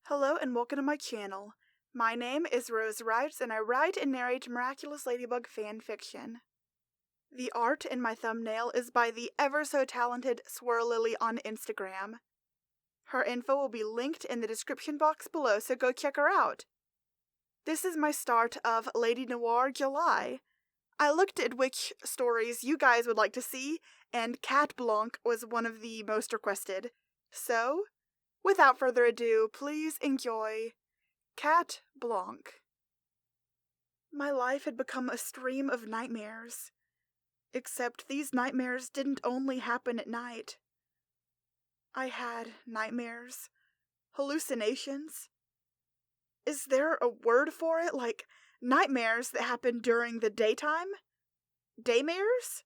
Hello and welcome to my channel. My name is Rose Writes and I write and narrate Miraculous Ladybug fanfiction. The art in my thumbnail is by the ever-so-talented Swirlilie on Instagram. Her info will be linked in the description box below, so go check her out. This is my start of Ladynoir July. I looked at which stories you guys would like to see, and Cat Blanc was one of the most requested. So, without further ado, please enjoy Cat Blanc. My life had become a stream of nightmares. Except these nightmares didn't only happen at night. I had nightmares, hallucinations. Is there a word for it, like nightmares that happen during the daytime? Daymares?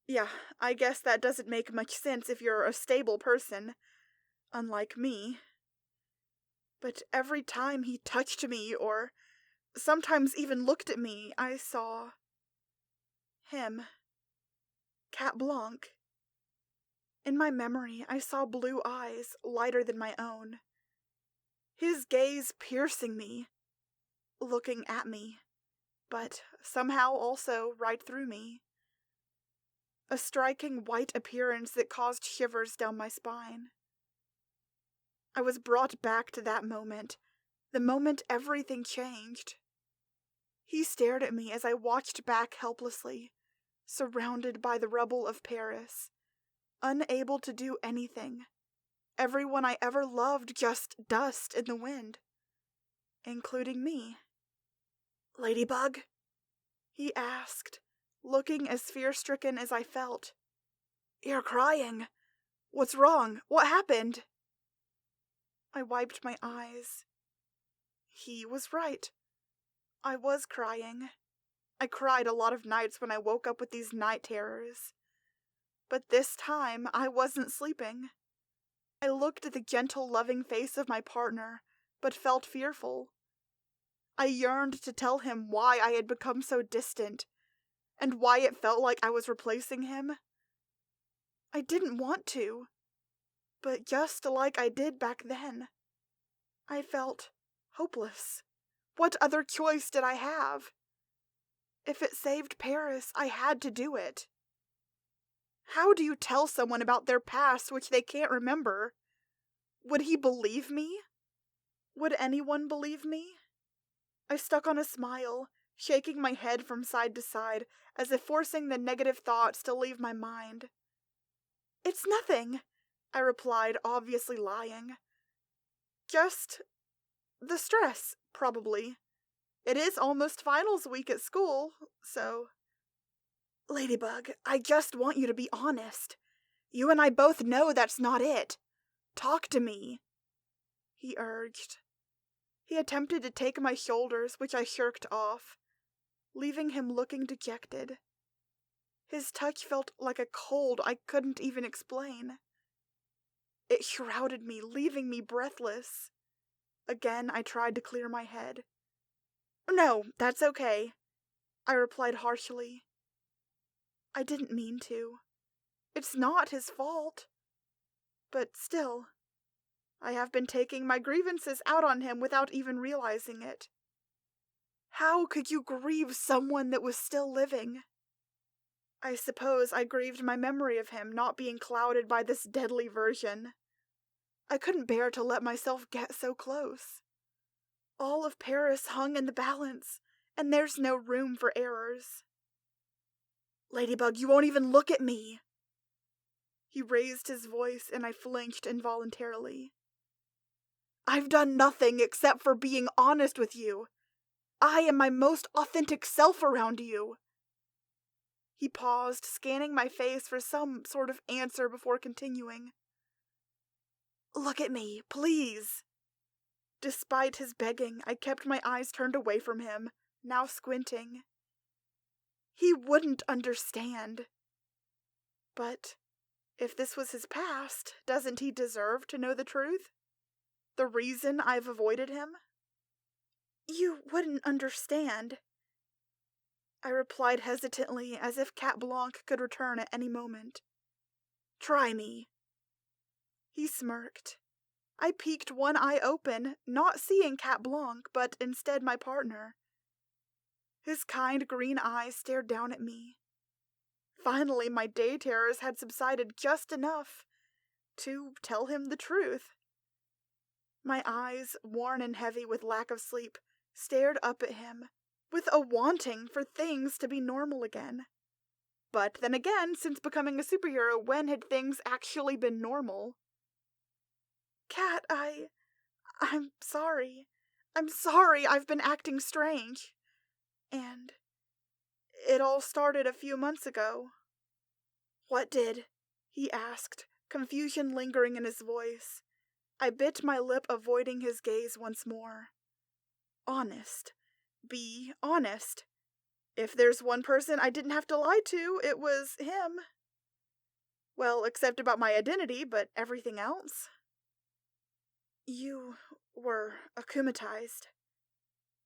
Yeah, I guess that doesn't make much sense if you're a stable person, unlike me. But every time he touched me, or sometimes even looked at me, I saw him. Cat Blanc. In my memory, I saw blue eyes lighter than my own. His gaze piercing me, looking at me, but somehow also right through me. A striking white appearance that caused shivers down my spine. I was brought back to that moment, the moment everything changed. He stared at me as I watched back helplessly, surrounded by the rubble of Paris, unable to do anything. Everyone I ever loved just dust in the wind, including me. "Ladybug?" he asked, looking as fear-stricken as I felt. "You're crying. What's wrong? What happened?" I wiped my eyes. He was right. I was crying. I cried a lot of nights when I woke up with these night terrors. But this time, I wasn't sleeping. I looked at the gentle, loving face of my partner, but felt fearful. I yearned to tell him why I had become so distant, and why it felt like I was replacing him. I didn't want to, but just like I did back then, I felt hopeless. What other choice did I have? If it saved Paris, I had to do it. How do you tell someone about their past which they can't remember? Would he believe me? Would anyone believe me? I stuck on a smile, shaking my head from side to side, as if forcing the negative thoughts to leave my mind. "It's nothing," I replied, obviously lying. "Just the stress, probably. It is almost finals week at school, so—" "Ladybug, I just want you to be honest. You and I both know that's not it. Talk to me," he urged. He attempted to take my shoulders, which I shirked off, leaving him looking dejected. His touch felt like a cold I couldn't even explain. It shrouded me, leaving me breathless. Again, I tried to clear my head. "No, that's okay," I replied harshly. I didn't mean to. It's not his fault. But still, I have been taking my grievances out on him without even realizing it. How could you grieve someone that was still living? I suppose I grieved my memory of him not being clouded by this deadly version. I couldn't bear to let myself get so close. All of Paris hung in the balance, and there's no room for errors. "Ladybug, you won't even look at me!" He raised his voice, and I flinched involuntarily. "I've done nothing except for being honest with you. I am my most authentic self around you." He paused, scanning my face for some sort of answer before continuing. "Look at me, please." Despite his begging, I kept my eyes turned away from him, now squinting. He wouldn't understand. But if this was his past, doesn't he deserve to know the truth? The reason I've avoided him? "You wouldn't understand," I replied hesitantly, as if Cat Blanc could return at any moment. "Try me." He smirked. I peeked one eye open, not seeing Cat Blanc, but instead my partner. His kind green eyes stared down at me. Finally, my day terrors had subsided just enough to tell him the truth. My eyes, worn and heavy with lack of sleep, stared up at him, with a wanting for things to be normal again. But then again, since becoming a superhero, when had things actually been normal? Cat, I'm sorry. I'm sorry I've been acting strange. And it all started a few months ago. What did? He asked, confusion lingering in his voice. I bit my lip, avoiding his gaze once more. Honest. Be honest. If there's one person I didn't have to lie to, it was him. Well, except about my identity, but everything else. You were akumatized.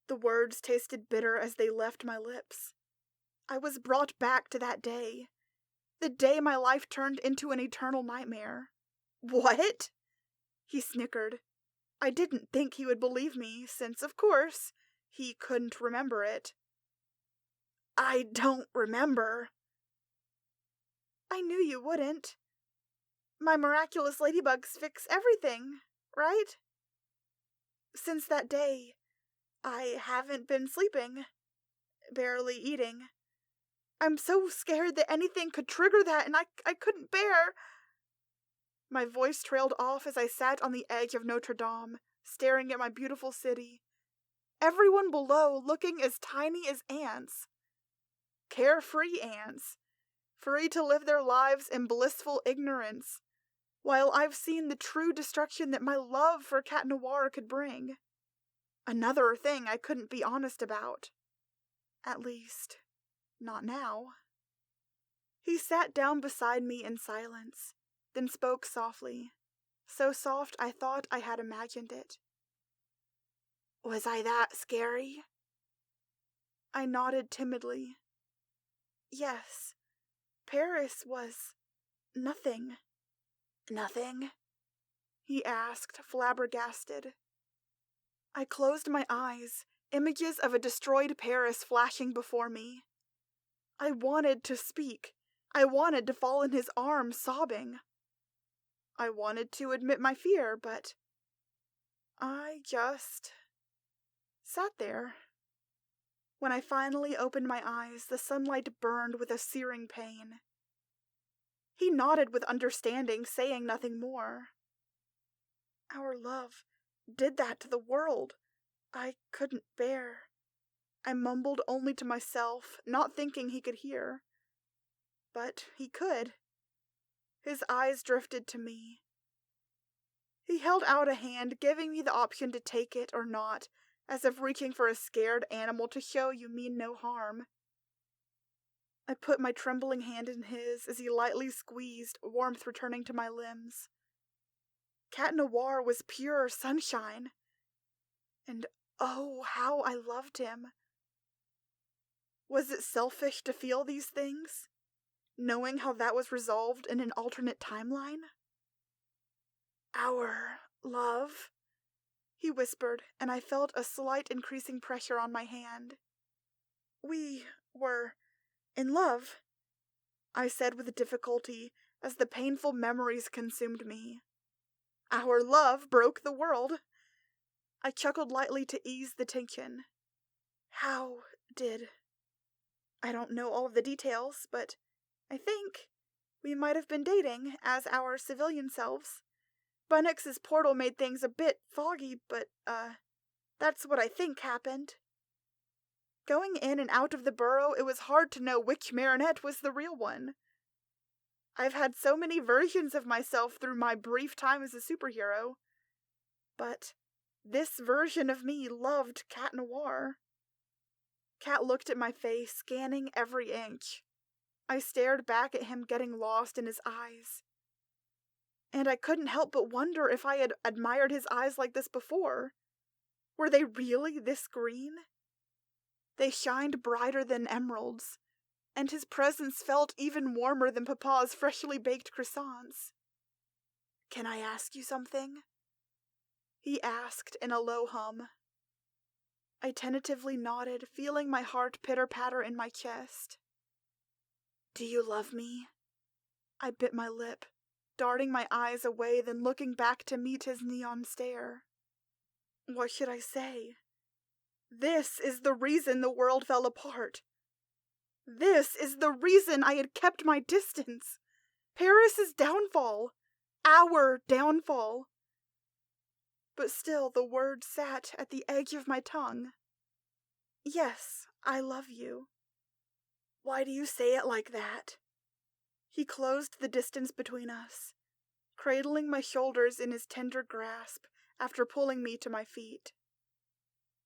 The words tasted bitter as they left my lips. I was brought back to that day. The day my life turned into an eternal nightmare. What? He snickered. I didn't think he would believe me, since, of course, he couldn't remember it. I don't remember. I knew you wouldn't. My miraculous ladybugs fix everything, right? Since that day, I haven't been sleeping, barely eating. I'm so scared that anything could trigger that, and I couldn't bear. My voice trailed off as I sat on the edge of Notre Dame, staring at my beautiful city. Everyone below looking as tiny as ants. Carefree ants, free to live their lives in blissful ignorance, while I've seen the true destruction that my love for Cat Noir could bring. Another thing I couldn't be honest about. At least, not now. He sat down beside me in silence, then spoke softly, so soft I thought I had imagined it. Was I that scary? I nodded timidly. Yes, Paris was nothing. Nothing? He asked, flabbergasted. I closed my eyes, images of a destroyed Paris flashing before me. I wanted to speak. I wanted to fall in his arms, sobbing. I wanted to admit my fear, but I just sat there. When I finally opened my eyes, the sunlight burned with a searing pain. He nodded with understanding, saying nothing more. Our love did that to the world. I couldn't bear. I mumbled only to myself, not thinking he could hear. But he could. His eyes drifted to me. He held out a hand, giving me the option to take it or not, as if reaching for a scared animal to show you mean no harm. I put my trembling hand in his as he lightly squeezed, warmth returning to my limbs. Cat Noir was pure sunshine. And oh, how I loved him. Was it selfish to feel these things, knowing how that was resolved in an alternate timeline? Our love, he whispered, and I felt a slight increasing pressure on my hand. We were in love, I said with difficulty as the painful memories consumed me. Our love broke the world. I chuckled lightly to ease the tension. How did... I don't know all of the details, but I think we might have been dating as our civilian selves. Bunnix's portal made things a bit foggy, but, that's what I think happened. Going in and out of the burrow, it was hard to know which Marinette was the real one. I've had so many versions of myself through my brief time as a superhero. But this version of me loved Cat Noir. Cat looked at my face, scanning every inch. I stared back at him, getting lost in his eyes. And I couldn't help but wonder if I had admired his eyes like this before. Were they really this green? They shined brighter than emeralds, and his presence felt even warmer than Papa's freshly baked croissants. Can I ask you something? he asked in a low hum. I tentatively nodded, feeling my heart pitter-patter in my chest. Do you love me? I bit my lip, darting my eyes away, then looking back to meet his neon stare. What should I say? This is the reason the world fell apart. This is the reason I had kept my distance. Paris's downfall. Our downfall. But still the words sat at the edge of my tongue. Yes, I love you. Why do you say it like that? He closed the distance between us, cradling my shoulders in his tender grasp after pulling me to my feet.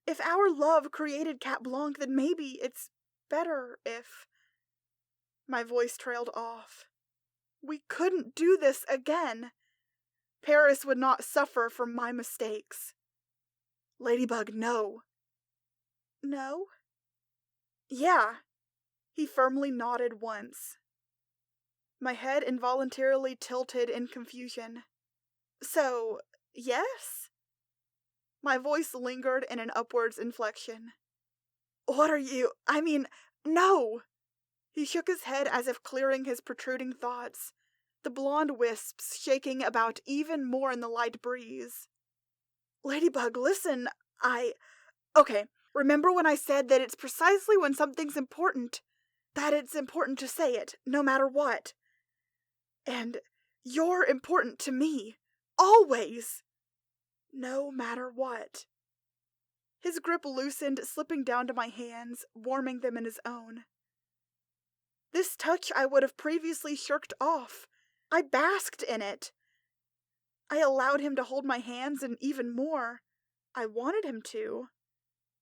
If our love created Cat Blanc, then maybe it's better if... My voice trailed off. We couldn't do this again. Paris would not suffer from my mistakes. Ladybug, no. No? Yeah. He firmly nodded once. My head involuntarily tilted in confusion. So, yes? My voice lingered in an upwards inflection. What are you... no! He shook his head as if clearing his protruding thoughts, the blonde wisps shaking about even more in the light breeze. Ladybug, listen, Okay, remember when I said that it's precisely when something's important, that it's important to say it, no matter what? And you're important to me, always, no matter what. His grip loosened, slipping down to my hands, warming them in his own. This touch I would have previously shirked off. I basked in it. I allowed him to hold my hands, and even more, I wanted him to.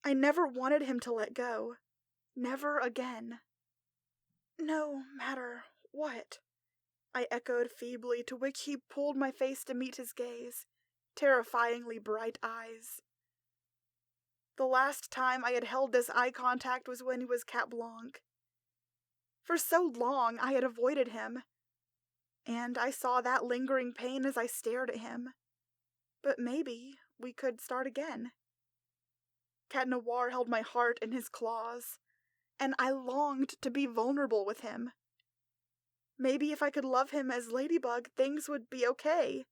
I never wanted him to let go. Never again. No matter what, I echoed feebly, to which he pulled my face to meet his gaze, terrifyingly bright eyes. The last time I had held this eye contact was when he was Cat Blanc. For so long I had avoided him, and I saw that lingering pain as I stared at him. But maybe we could start again. Cat Noir held my heart in his claws, and I longed to be vulnerable with him. Maybe if I could love him as Ladybug, things would be okay.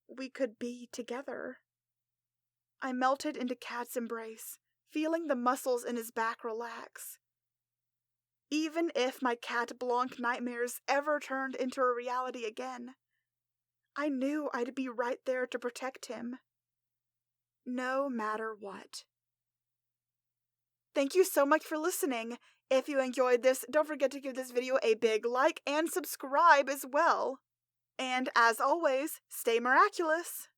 We could be together. I melted into Cat's embrace, feeling the muscles in his back relax. Even if my Cat Blanc nightmares ever turned into a reality again, I knew I'd be right there to protect him. No matter what. Thank you so much for listening. If you enjoyed this, don't forget to give this video a big like and subscribe as well. And as always, stay miraculous!